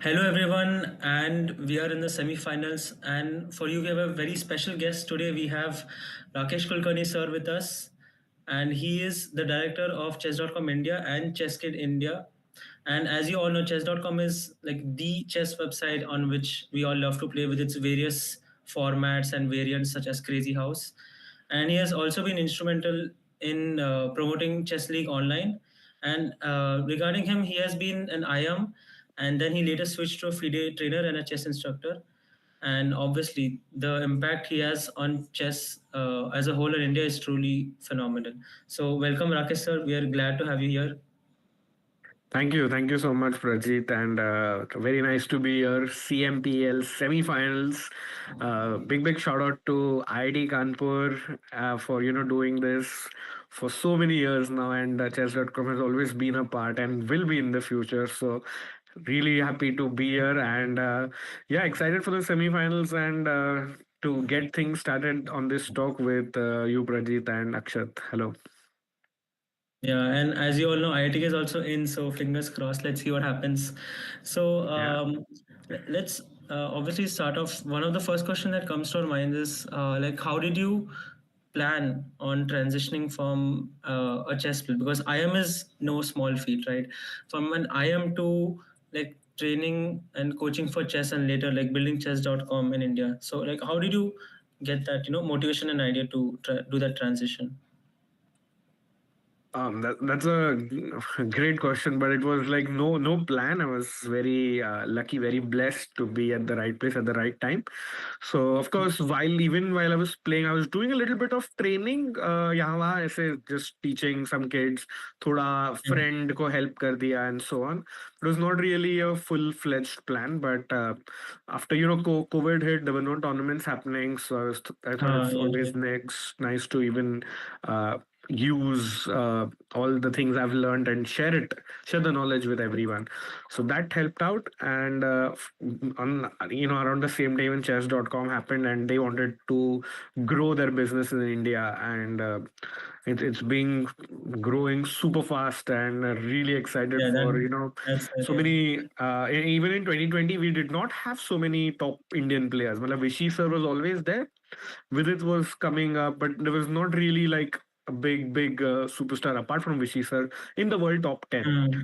Hello, everyone, and we are in the semi-finals. And for you, we have a very special guest today. We have Rakesh Kulkarni sir with us, and he is the director of Chess.com India and ChessKid India. And as you all know, Chess.com is like the chess website on which we all love to play with its various formats and variants such as Crazy House. And he has also been instrumental in promoting Chess League online. And regarding him, he has been an IM, and then he later switched to a FIDE trainer and a chess instructor. And obviously, the impact he has on chess as a whole in India is truly phenomenal. So, welcome, Rakesh sir. We are glad to have you here. Thank you so much, Prajit, and very nice to be here. CMPL semi-finals. Big shout out to IIT Kanpur for doing this for so many years now, and chess.com has always been a part and will be in the future. So really happy to be here, and yeah, excited for the semi-finals and to get things started on this talk with you, Prajit and Akshat. Hello. Yeah, and as you all know, IIT is also in, so fingers crossed. Let's see what happens. So Yeah. let's obviously start off. One of the first question that comes to our mind is like, how did you plan on transitioning from a chess player? Because IM is no small feat, right? From an IM to like training and coaching for chess, and later like building chess.com in India. So like, how did you get that motivation and idea to do that transition? That's a great question, but it was like no plan. I was very lucky, very blessed to be at the right place at the right time. So of course, while I was playing, I was doing a little bit of training. यहाँ वहाँ ऐसे just teaching some kids, थोड़ा friend को help कर दिया and so on. It was not really a full-fledged plan, but after COVID hit, there were no tournaments happening. So I thought it's Yeah. always nice to even uh, use all the things I've learned and share the knowledge with everyone. So that helped out. And on around the same day when chess.com happened and they wanted to grow their business in India, and it's been growing super fast, and really excited Yeah, for that's so yeah. many. Even in 2020, we did not have so many top Indian players. Well, Vishy sir was always there. Vidit was coming up, but there was not really like a big superstar apart from Vishy sir in the world top 10. Mm.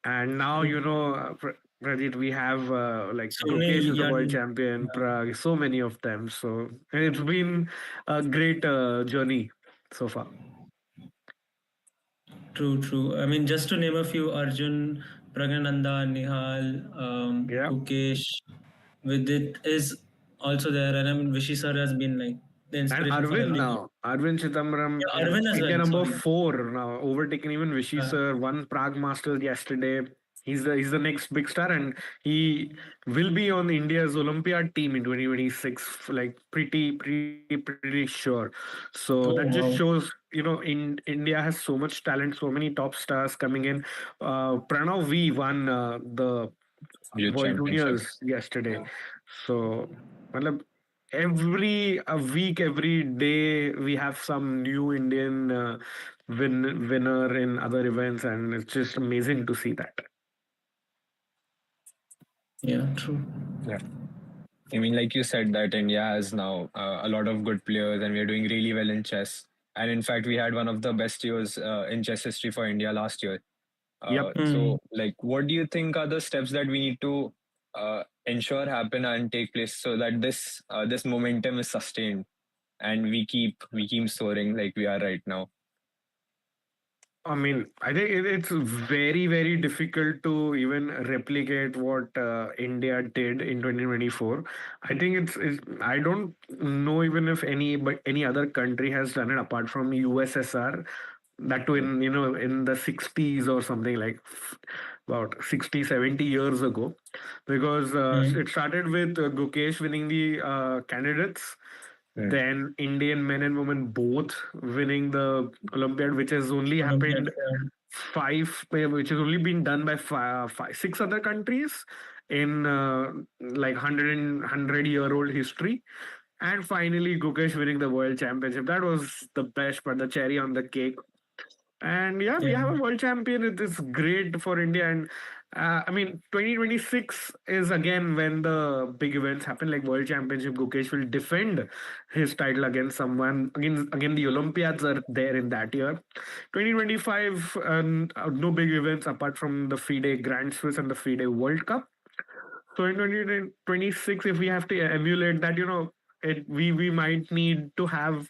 And now, True. Prajit, we have like So Gukesh many is the world young, champion, yeah, Prague, so many of them. So and it's been a great journey so far. true. I mean, just to name a few: Arjun, Pragnananda, Nihal, Yeah. Gukesh, Vidit is also there, and I mean, Vishy sir has been like the And inspiration for everyone. Arvind Chidambaram, Yeah, Arvind as India well. number Sorry. 4 now, overtaken even Vishy Uh, sir, won Prague Masters yesterday. He's the next big star, and he will be on India's Olympiad team in 2026. Like pretty sure. So that oh just wow. shows in India has so much talent, so many top stars coming in. Pranav V won the Youth World Juniors Championships. yesterday. So, matlab, every a week, every day, we have some new Indian winner in other events, and it's just amazing to see that. Yeah, true. Yeah. I mean, like you said, that India has now a lot of good players, and we are doing really well in chess. And in fact, we had one of the best years in chess history for India last year. Yep. Mm. So, like, what do you think are the steps that we need to ensure happen and take place so that this momentum is sustained and we keep soaring like we are right now? I mean, I think it's very difficult to even replicate what India did in 2024. I think it's I don't know even if any other country has done it apart from USSR. That too in in the 60s or something, like about 60 70 years ago, because Mm. it started with Gukesh winning the candidates, Mm. then Indian men and women both winning the Olympiad, which has only Olympiad. happened which has only been done by six other countries in like 100 year old history. And finally, Gukesh winning the world championship. That was the best part, the cherry on the cake. And yeah, we Yeah. have a world champion. It is great for India, and I mean, 2026 is again when the big events happen, like World Championship. Gukesh will defend his title against someone. Again, the Olympiads are there in that year. 2025, no big events apart from the FIDE Grand Swiss and the FIDE World Cup. So in 2026, if we have to emulate that, we might need to have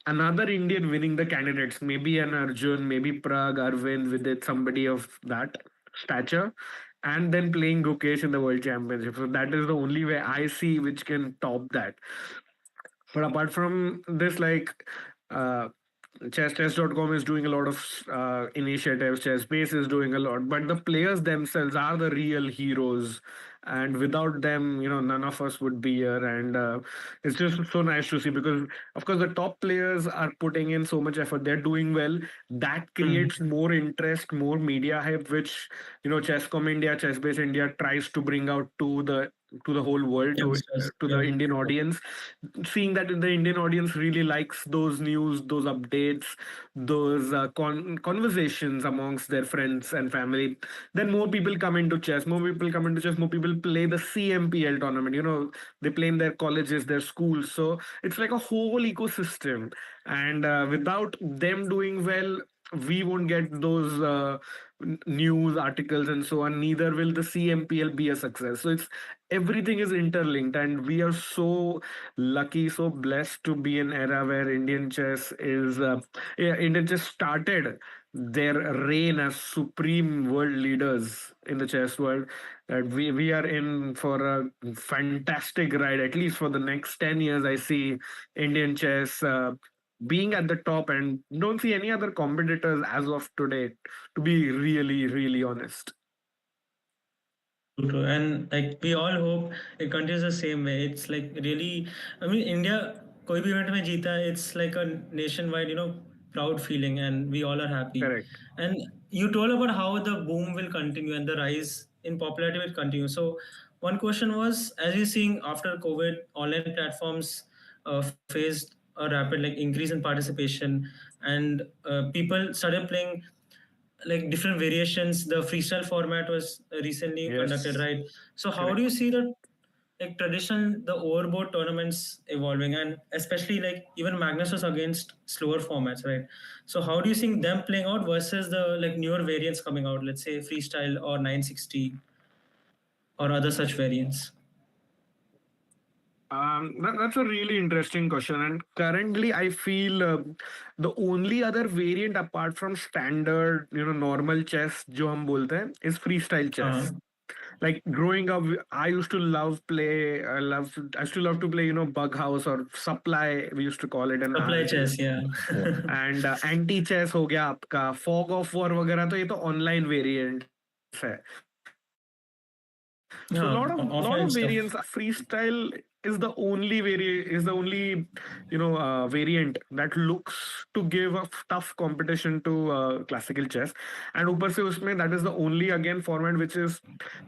another Indian winning the candidates, maybe an Arjun, maybe Prag, Arvind, with it, somebody of that stature, and then playing Gukesh in the World Championship. So that is the only way I see which can top that. But apart from this, like uh, chess.com is doing a lot of initiatives, chessbase is doing a lot, but the players themselves are the real heroes, and without them, none of us would be here. And it's just so nice to see, because of course the top players are putting in so much effort, they're doing well. That creates Hmm. more interest, more media hype, which chesscom India, chessbase India tries to bring out to the whole world, Youngsters. to the Yeah. Indian audience, seeing that the Indian audience really likes those news, those updates, those conversations amongst their friends and family. Then more people come into chess, more people come into chess, more people play the CMPL tournament. They play in their colleges, their schools. So it's like a whole ecosystem. And without them doing well, we won't get those news articles and so on. Neither will the CMPL be a success. So it's everything is interlinked, and we are so lucky, so blessed to be in era where Indian chess started their reign as supreme world leaders in the chess world. That we are in for a fantastic ride, at least for the next 10 years. I see Indian chess being at the top, and don't see any other competitors as of today, to be really, really honest. True, true. And like we all hope it continues the same way. It's like really, I mean, India, koi bhi event mein jeeta, it's like a nationwide, proud feeling, and we all are happy. Correct. And you told about how the boom will continue and the rise in popularity will continue. So one question was, as you're seeing after COVID, online platforms faced a rapid like increase in participation, and people started playing like different variations. The freestyle format was recently conducted, Yes. right? So how do Correct. you see the like traditional the overboard tournaments evolving, and especially like even Magnus was against slower formats, right? So how do you think them playing out versus the like newer variants coming out, let's say freestyle or 960 or other such variants? That's a really interesting question. And currently, I feel the only other variant apart from standard, normal chess, जो हम बोलते हैं, is freestyle chess. Like growing up, I used to I used to love to play, Bug House or Supply, we used to call it in our Supply days. chess, yeah. And anti chess हो गया आपका, fog of war वगैरह, तो ये तो online variants है. So lot of Yeah, variants. offline stuff. Freestyle is the only variant that looks to give a tough competition to classical chess. And ऊपर से उसमें that is the only again format which is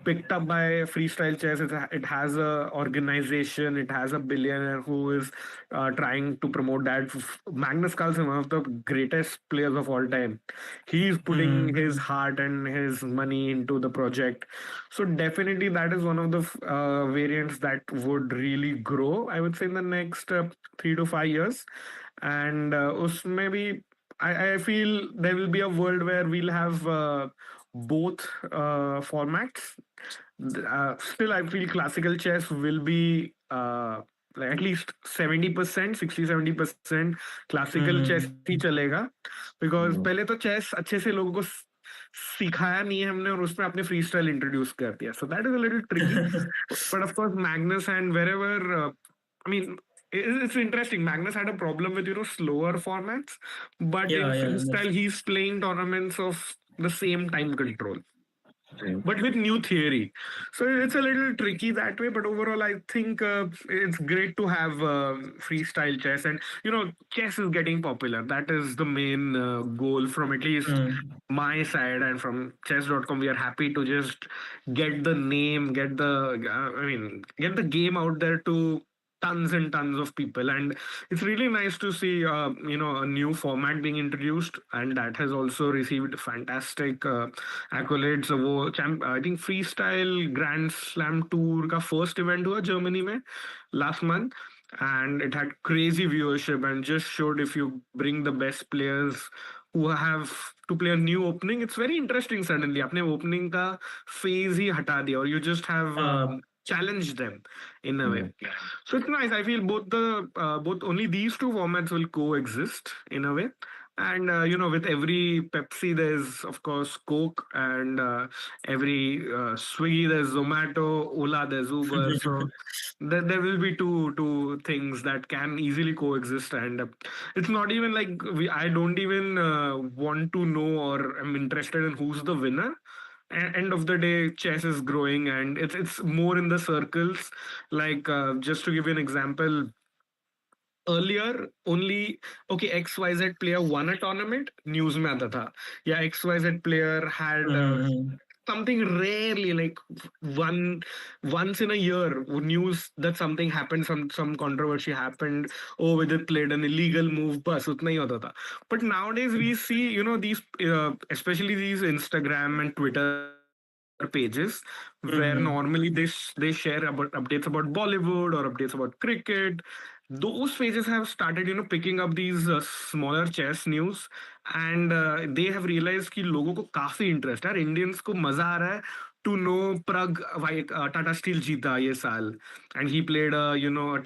picked up by freestyle chess. It has a organization, it has a billionaire who is trying to promote that. Magnus Carlsen, one of the greatest players of all time, he's putting his Mm. heart and his money into the project. So definitely that is one of the variants that would really grow, I would say, in the next 3 to 5 years. And उसमें भी I feel there will be a world where we'll have both formats. Still, I feel classical chess will be like at least 70%, 60-70% classical chess he Mm. चलेगा. Because पहले तो chess अच्छे से लोगों को सिखाया नहीं है हमने, और उसमें अपने फ्री स्टाइल इंट्रोड्यूस कर दिया. So that is a little tricky. But of course, Magnus and wherever, I mean, it's interesting. Magnus had a problem with slower formats, but in Yeah, yeah, freestyle, that's he's playing tournaments of the same time control, but with new theory. So it's a little tricky that way. But overall, I think it's great to have freestyle chess, and chess is getting popular. That is the main goal from at least mm. my side, and from chess.com. We are happy to just get the name, get the I mean, get the game out there to tons and tons of people, and it's really nice to see a new format being introduced, and that has also received fantastic accolades. I think freestyle Grand Slam Tour का first event हुआ Germany में last month, and it had crazy viewership and just showed if you bring the best players who have to play a new opening, it's very interesting. Suddenly आपने opening का phase ही हटा दिया, or you just have हाँ. challenged them in a way. Mm. So it's nice. I feel both only these two formats will coexist in a way. And with every Pepsi, there's of course Coke, and every Swiggy, there's Zomato, Ola, there's Uber. So there will be two things that can easily coexist, and it's not even like I don't even want to know or I'm interested in who's the winner. End of the day, chess is growing, and it's more in the circles. Like just to give you an example, earlier only okay XYZ player won a tournament, news में आता था, या XYZ player had Mm-hmm. something rarely, like one once in a year, news that something happened, some controversy happened. Oh, Vidit played an illegal move, bas utna hi hota tha. But nowadays we see these especially these Instagram and Twitter pages where normally Mm-hmm. they share about updates about Bollywood or updates about cricket. Those pages have started picking up these smaller chess news, and they have realized कि लोगों को काफी interest है यार, Indians को मजा आ रहा है to know Prag Tata Steel जीता ये साल, and he played a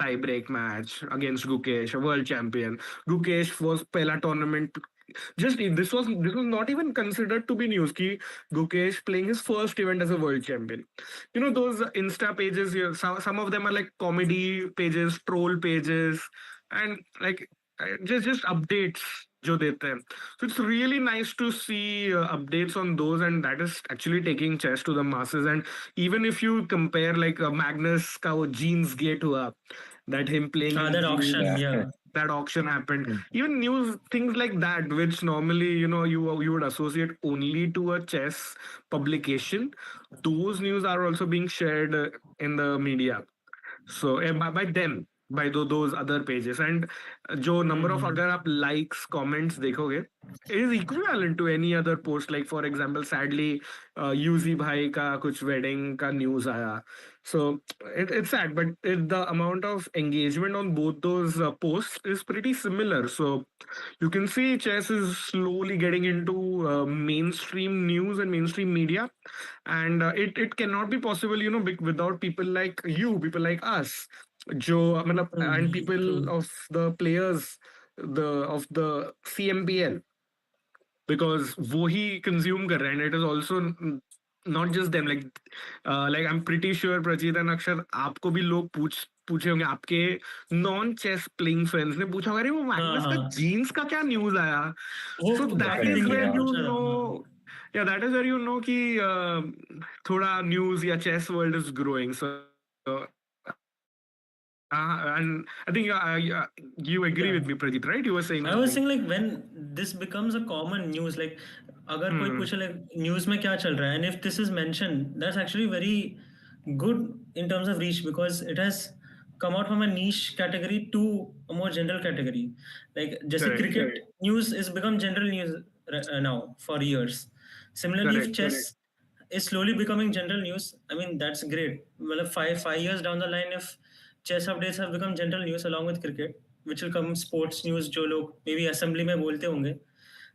tie break match against Gukesh, a world champion. Gukesh was पहला tournament, just this was not even considered to be news ki Gukesh playing his first event as a world champion. Those Insta pages, some of them are like comedy pages, troll pages, and like just updates जो देते हैं. So it's really nice to see updates on those, and that is actually taking chess to the masses. And even if you compare like Magnus का वो jeans gate हुआ, that him playing in That jeans, auction, Yeah. yeah. that auction happened. Mm. Even news things like that, which normally you would associate only to a chess publication, those news are also being shared in the media. So by them, by those other pages, and जो number of Mm-hmm. अगर आप likes comments देखोगे, it is equivalent to any other post. Like for example, sadly UZ भाई का कुछ wedding का news आया. So it's sad, but the amount of engagement on both those posts is pretty similar. So you can see chess is slowly getting into mainstream news and mainstream media, and it cannot be possible without people like you, people like us, जो मतलब, and people True. of the players, the CMPL, because वो ही consume कर रहे हैं, and it is also not just them. Like I'm pretty sure Prajit and Akshar, आपको भी लोग पूछे होंगे, आपके नॉन चेस प्लेइंग फ्रेंड्स ने पूछा होगा, अरे वो हाँ मैग्नस का हाँ, जीन्स का क्या न्यूज आया. वो So that काफी is Definitely, दिन where में yeah. you पूछा था. know, yeah, that is where you know कि थोड़ा न्यूज या chess world is growing. So and I think you agree Yeah. with me, Prajit, right? You were saying I was something. saying like when this becomes a common news, like अगर कोई Hmm. पूछे like news में क्या चल रहा है, and if this is mentioned, that's actually very good in terms of reach, because it has come out from a niche category to a more general category. Like जैसे Correct. cricket news is become general news now for years. Similarly, if Correct. chess is slowly becoming general news, I mean that's great. Well, five years down the line, if chess updates have become general news along with cricket, which will come sports news जो लोग maybe assembly में बोलते होंगे.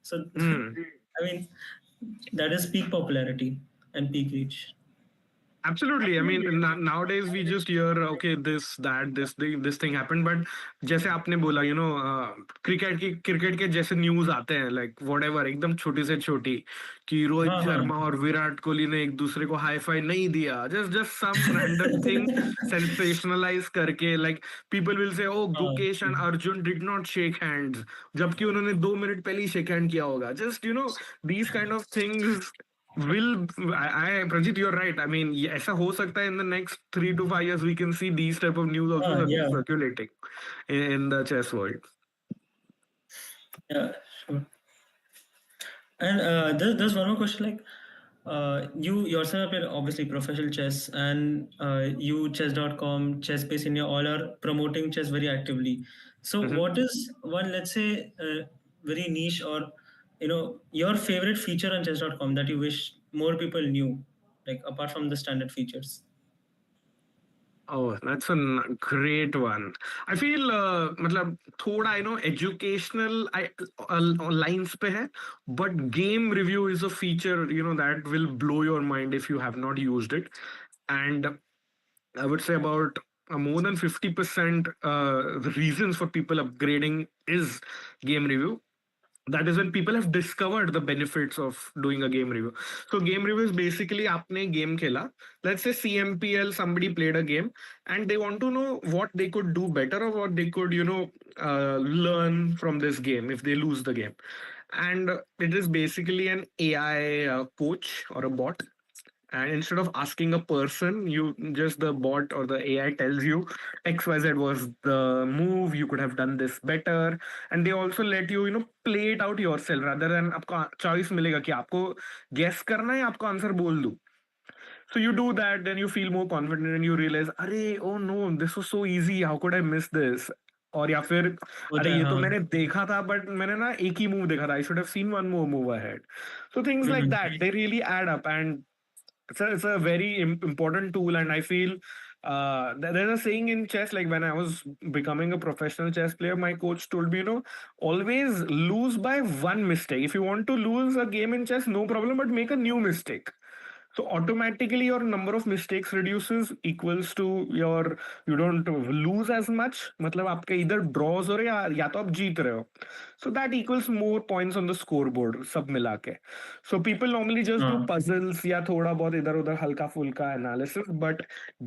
So Hmm. I mean that is peak popularity and peak reach. Absolutely. I mean, nowadays we just hear, okay, this thing happened, but जैसे आपने बोला, cricket के जैसे न्यूज आते हैं, like whatever, एकदम छोटी से छोटी, कि रोहित हाँ हाँ शर्मा और विराट कोहली ने एक दूसरे को हाई फाई नहीं दिया, just some random thing sensationalize करके, like people will say, oh, हाँ Gukesh and Arjun did not shake hands, जबकि उन्होंने 2 मिनट पहले ही shake hand किया होगा. Just these kind of things will Pranjit, you're right. I mean, ऐसा हो सकता है in the next 3 to 5 years we can see these type of news also yeah circulating in the chess world. yeah sure. And there's one more question, like You yourself are obviously professional chess, and you chess.com, chess India, all are promoting chess very actively. So, Mhm. what is one, let's say, very niche or your favorite feature on chess.com that you wish more people knew, like apart from the standard features? Oh, that's a great one. I feel मतलब थोड़ा educational lines पे है, but game review is a feature that will blow your mind if you have not used it. And I would say about more than 50% the reasons for people upgrading is game review. That is when people have discovered the benefits of doing a game review. So game review is basically आपने game खेला. Let's say CMPL, somebody played a game and they want to know what they could do better or what they could learn from this game if they lose the game. And it is basically an AI coach or a bot, and instead of asking a person, you just the bot or the AI tells you XYZ was the move, you could have done this better. And they also let you play it out yourself rather than आपको choice मिलेगा कि आपको guess करना है, आपको answer बोल दूं. So you do that, then you feel more confident and you realize, अरे oh no, this was so easy, how could I miss this? और या फिर होता अरे है, ये तो हाँ. मैंने देखा था बट मैंने ना एक ही मूव देखा था, I should have seen one more move ahead. So things like Mhm. that, they really add up, and it's a very important tool. And I feel there's a saying in chess, like when I was becoming a professional chess player, my coach told me, always lose by one mistake. If you want to lose a game in chess, no problem, but make a new mistake. So automatically your number of mistakes reduces, equals to your, you don't lose as much. मतलब आपके either draws हो रहे या तो आप जीत रहे हो. So that equals more points on the scoreboard सब मिला के. So people normally just do हाँ. puzzles या थोड़ा बहुत इधर उधर हल्का फुल्का analysis, but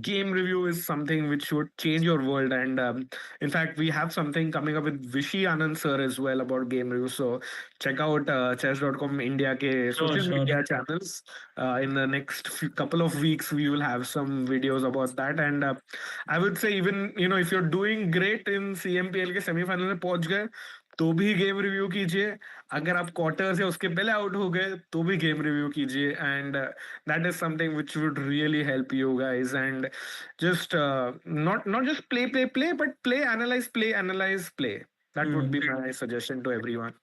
game review is something which would change your world. And in fact, we have something coming up with Vishy Anand sir as well about game review. So check out chess.com India के Sure, social sure. media channels. In the next couple of weeks, we will have some videos about that. And I would say, even if you're doing great in CMPL के semifinal में पहुंच गए, तो भी game review कीजिए. अगर आप quarters या उसके पहले आउट हो गए तो भी गेम रिव्यू कीजिए. And that is something which would really help you guys. And just not just play but play analyze play. That would Hmm. be my suggestion to everyone.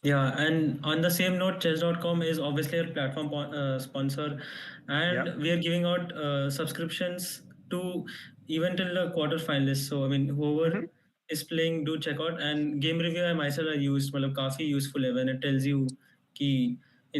Yeah, and on the same note, chess.com is obviously a platform sponsor, Yeah. and we are giving out subscriptions to even till the quarterfinalists. So, I mean, whoever Mhm. is playing, do check out. And game review, I myself I used, मतलब काफी useful है when it tells you कि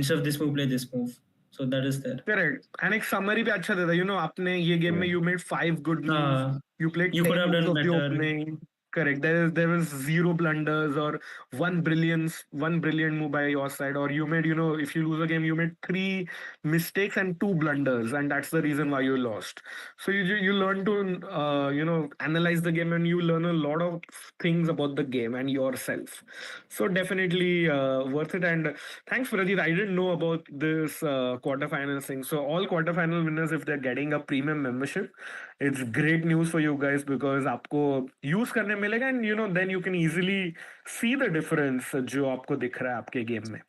instead of this move, play this move. So that is there. Correct. And एक summary भी अच्छा देता है. आपने ये गेम में Yeah. You made 5 good moves, Uh, you played you could 10 have moves done of the better. opening. Correct. There was zero blunders or one brilliant move by your side. Or you made, if you lose a game, you made 3 mistakes and 2 blunders, and that's the reason why you lost. So you learn to analyze the game, and you learn a lot of things about the game and yourself. So definitely worth it. And thanks, Prajit. I didn't know about this quarterfinals thing. So all quarterfinal winners, if they're getting a premium membership, it's great news for you guys because आपको use करने मिलेगा, and then you can easily see the difference जो आपको दिख रहा है आपके game में.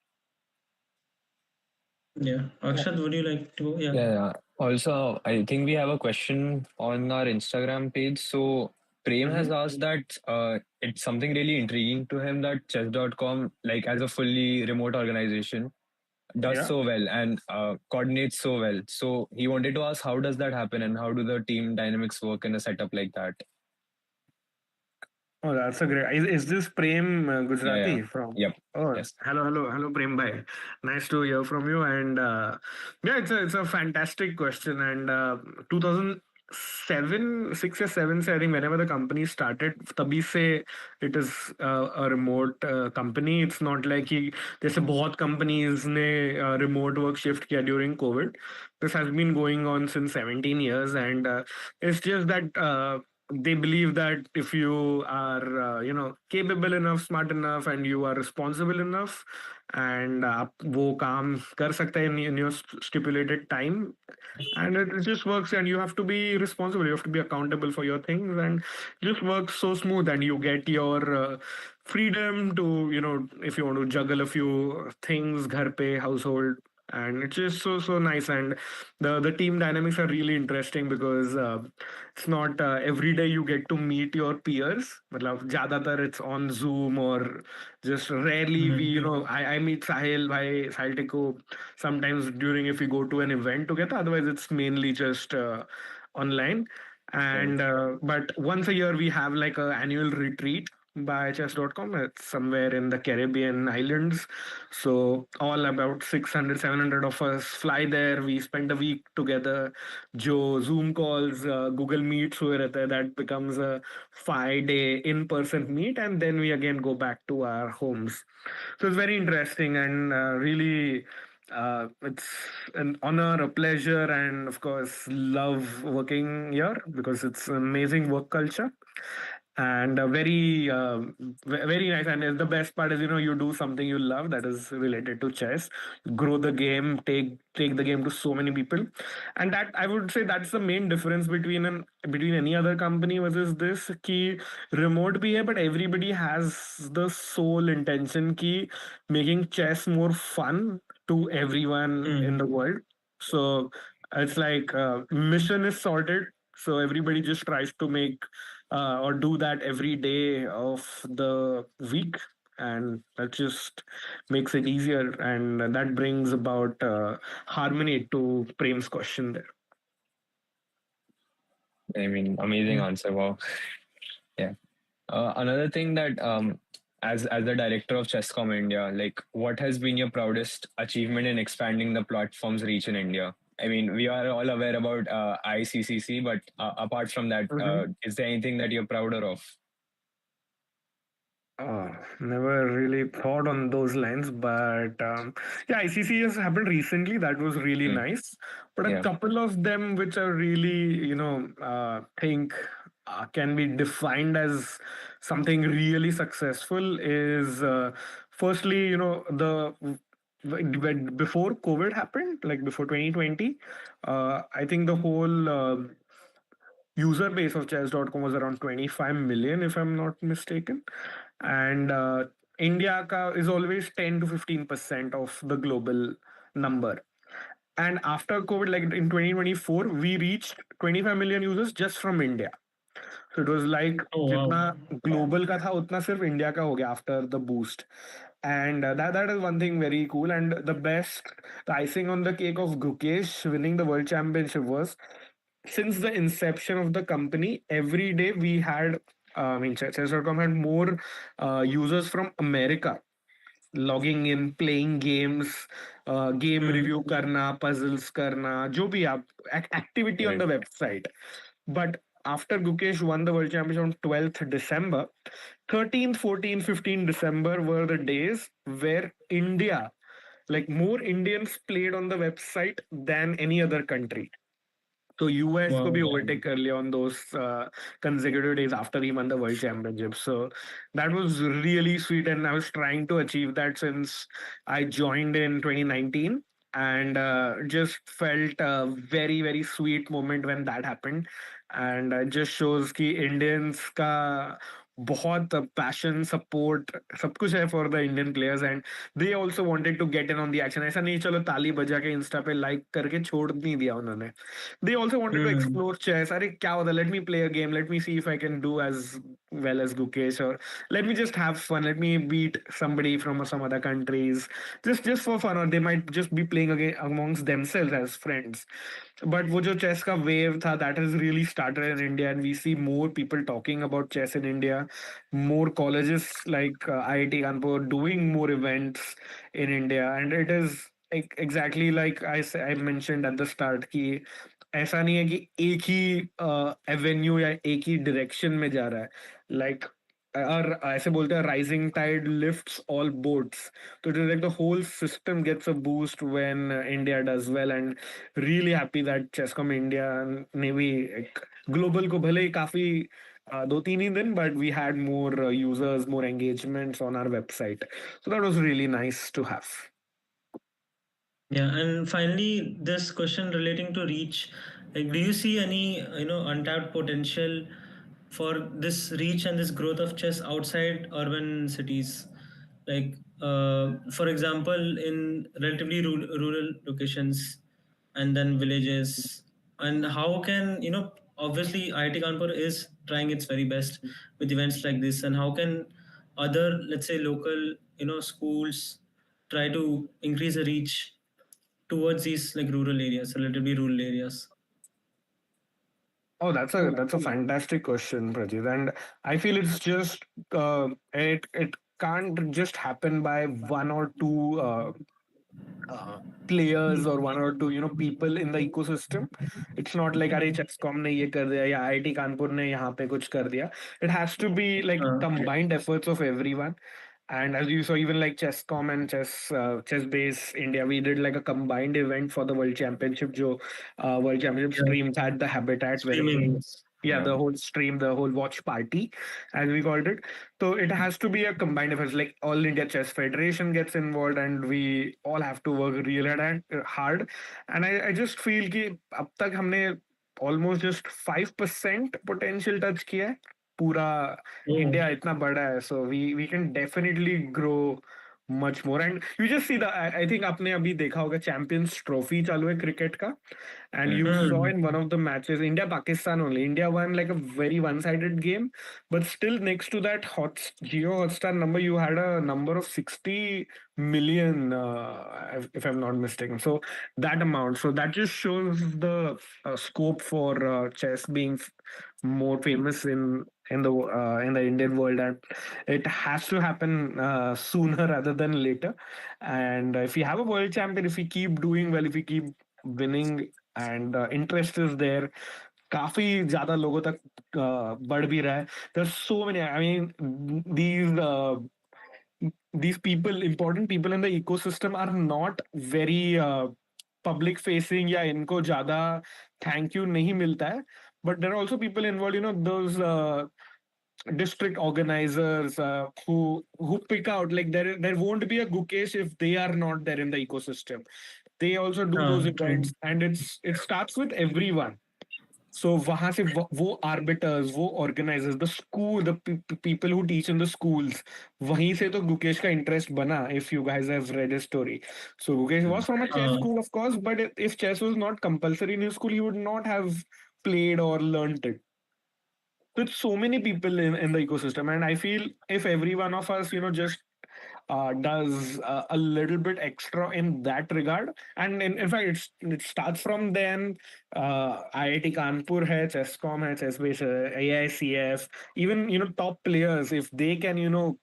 Yeah. Akshat, would you like to? Yeah. Yeah, yeah. Also, I think we have a question on our Instagram page. So Prem has Mhm. asked that it's something really intriguing to him that chess.com, like as a fully remote organization, does Yeah. so well and coordinates so well. So he wanted to ask, how does that happen and how do the team dynamics work in a setup like that? Oh, that's a great. Is this Prem Yeah, yeah. Gujarati from? Yep. Oh, Yes. hello, Prem bhai. Nice to hear from you. And yeah, it's a fantastic question. And 2007, 6 or 7 से I think whenever the company started, तभी से it is a remote company. It's not like कि जैसे बहुत companies ने remote work shift किया during COVID. This has been going on since 17 years, and it's just that. They believe that if you are capable enough, smart enough, and you are responsible enough, and आप वो काम कर सकते हैं in your stipulated time, and it just works. And you have to be responsible, you have to be accountable for your things, and it just works so smooth. And you get your freedom to if you want to juggle a few things घर पे household, and it's just so nice. And the team dynamics are really interesting because it's not every day you get to meet your peers. मतलब ज़्यादातर it's on Zoom, or just rarely we, Mm-hmm. I meet Sahil by Sahil Teko sometimes during if we go to an event together. Otherwise it's mainly just online. Right. And but once a year we have like a annual retreat by chess.com. It's somewhere in the Caribbean islands. So all about 600, 700 of us fly there. We spend a week together. Jo Zoom calls, Google Meets हुए रहते हैं. That becomes a 5 day in-person meet, and then we again go back to our homes. So it's very interesting, and really it's an honor, a pleasure, and of course love working here because it's an amazing work culture, and very nice. And the best part is, you do something you love that is related to chess, grow the game, take the game to so many people. And that, I would say, that's the main difference between any other company versus this key. Remote bhi hai, but everybody has the sole intention key making chess more fun to everyone in the world. So it's like mission is sorted, so everybody just tries to make or do that every day of the week, and that just makes it easier, and that brings about harmony to Prem's question there. I mean, amazing answer. Wow. Yeah. Another thing that as the director of Chesscom India, like what has been your proudest achievement in expanding the platform's reach in India? I mean, we are all aware about ICCC, but apart from that, is there anything that you're prouder of? Never really thought on those lines, but yeah, ICC has happened recently. That was really Hmm. nice. But a Yeah. couple of them which are really, think can be defined as something really successful is firstly, before COVID happened, like before 2020, I think the whole user base of chess.com was around 25 million, if I'm not mistaken. And India is always 10 to 15% of the global number. And after COVID, like in 2024, we reached 25 million users just from India. So it was like Oh जितना wow. global का था उतना सिर्फ India का हो गया after the boost. And that is one thing very cool. And the icing on the cake of Gukesh winning the world championship was, since the inception of the company, every day we had, chess.com had more users from America logging in, playing games, game review karna, puzzles karna, jo bhi aap, activity on Right. the website. But after Gukesh won the world championship on 12th December, 13th, 14th, 15th December were the days where India, like more Indians played on the website than any other country. So US could be Wow. overtake early on those consecutive days after he won the world championship. So that was really sweet, and I was trying to achieve that since I joined in 2019, and just felt a very sweet moment when that happened, and it just shows कि Indians का बहुत passion support सब कुछ है for the Indian players, and they also wanted to get in on the action. ऐसा नहीं चलो ताली बजा के इंस्टा पे लाइक करके छोड़ नहीं दिया उन्होंने. They also wanted to Hmm. explore chess. Arey, kya hota? Let me play a game. Let me see if I can do as well as Gukesh, or let me just have fun. Let me beat somebody from some other countries, just for fun. Or they might just be playing again amongst themselves as friends. But वो जो chess का wave था, that has really started in India, and we see more people talking about chess in India. More colleges like IIT Kanpur doing more events in India, and it is exactly like I mentioned at the start कि ऐसा नहीं है कि एक ही Avenue या एक ही direction में जा रहा है. लाइक और ऐसे बोलते हैं rising tide lifts all boats. तो it is like the whole system gets a boost when India does well, and really happy that Chess com India ने भी ग्लोबल को भले ही काफी 2-3 ही दिन, but we had more users, more engagements on our website. So that was really nice to have. Yeah, and finally, this question relating to reach, like, do you see any untapped potential for this reach and this growth of chess outside urban cities? like for example in relatively rural locations and then villages, and how can obviously IIT Kanpur is trying its very best with events like this, and how can other, let's say, local schools try to increase the reach towards these like rural areas, relatively rural areas? Oh, that's a fantastic question, Prajit. And I feel it's just it can't just happen by one or two uh, players or one or two people in the ecosystem. It's not like अरे चेस्कॉम ने ये कर दिया या IIT Kanpur ने यहाँ पे कुछ कर दिया. It has to be like combined efforts of everyone. And as you saw, even like chesscom and chess base India, we did like a combined event for the world championship. Jo world championship Yeah, streams at the habitat wherein, streaming. yeah, Yeah. the whole stream, the whole watch party, as we called it. So it has to be a combined effort. Like all India Chess Federation gets involved, and we all have to work real hard. And I just feel कि अब तक हमने almost just 5% potential touch किया है. पूरा Oh. India इतना बड़ा है, so we can definitely grow much more. And you just see the I think आपने अभी देखा होगा चैंपियंस ट्रॉफी चालू है क्रिकेट का, and you Mm-hmm. saw Hmm. in one of the matches India Pakistan only, India won like a very one sided game, but still next to that Geo Hotstar number you had a number of 60 million, if I'm not mistaken. So that amount, so that just shows the scope for chess being more famous in the Indian world, and it has to happen sooner rather than later. And if we have a world champion, if we keep doing well, if we keep winning, and interest is there, काफी ज्यादा लोगों तक बढ़ भी रहा है. There's so many. I mean, these people, important people in the ecosystem, are not very public facing, या इनको ज्यादा thank you नहीं मिलता है. But there are also people involved, those district organizers who pick out, like there won't be a Gukesh if they are not there in the ecosystem. They also do those True. events, and it starts with everyone. So वहां से वो arbiters, वो organizers, the school, the people who teach in the schools, वहीं से तो गुकेश का interest बना. If you guys have read his story, so Gukesh was from a chess uh, school, of course, but if chess was not compulsory in his school, he would not have played or learned it. With so many people in the ecosystem, and I feel if every one of us just does a little bit extra in that regard, and in fact it starts from then. IIT Kanpur hai, chesscom hai, chessbase hai, AICF, even top players, if they can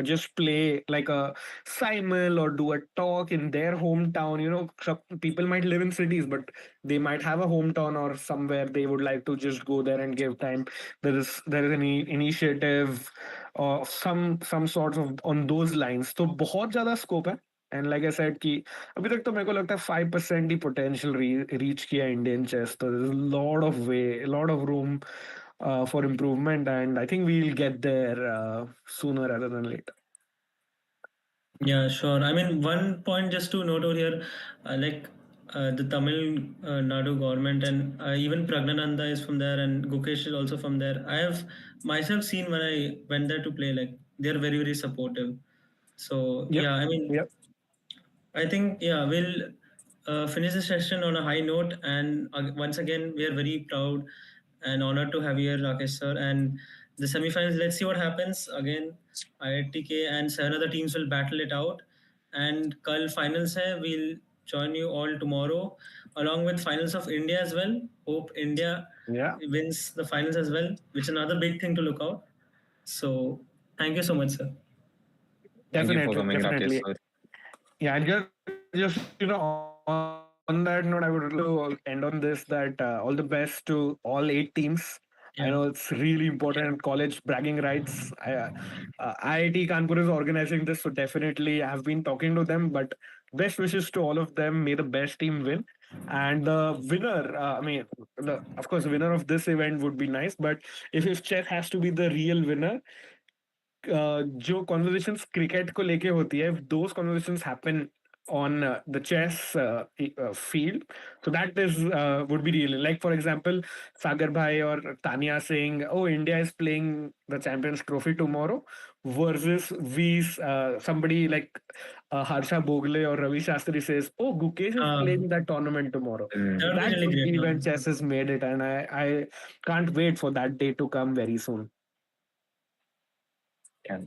just play like a simul or do a talk in their hometown. Some people might live in cities, but they might have a hometown or somewhere they would like to just go there and give time. There is any initiative or some sorts of on those lines, तो बहुत ज्यादा scope है. And like I said कि अभी तक तो मेरे को लगता है 5% ही पोटेंशियल रीच किया इंडियन चेस. तो lot of room for improvement, and I think we will get there sooner rather than later. Yeah, sure. I mean, one point just to note over here, like the Tamil Nadu government, and even Pragnananda is from there, and Gukesh is also from there. I have myself seen when I went there to play, like they're very, very supportive. So Yep. yeah, I mean, Yep. I think yeah, we'll finish the session on a high note. And once again, we are very proud and honored to have you here, Rakesh sir. And the semifinals, let's see what happens. Again, IITK and seven other teams will battle it out. And Kal finals hai, we'll join you all tomorrow, along with finals of India as well. Hope India Yeah. wins the finals as well, which is another big thing to look out. So thank you so much, sir. Thank you for Definitely. coming, Rakesh, Definitely. sir. Yeah, and just on that note, I would like to end on this, that all the best to all 8 teams. I know Yeah. it's really important. College bragging rights. IIT Kanpur is organizing this, so definitely I've been talking to them. But best wishes to all of them. May the best team win, and the winner. I mean, of course, the winner of this event would be nice. But if chess has to be the real winner, जो conversations cricket को लेके होती है, those conversations happen on the chess field. So that is would be really, like for example, Sagar Bhai or Tanya saying, "Oh, India is playing the Champions Trophy tomorrow," versus we somebody like Harsha Bogle or Ravi Shastri says, "Oh, Gukesh is Uh, playing that tournament tomorrow." Mm. that would be That really would great. be when chess has made it, and I can't wait for that day to come very soon. Yeah.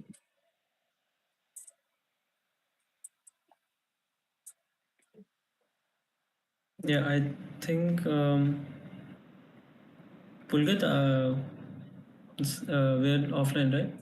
Yeah, I think Pulkit, we're offline, right?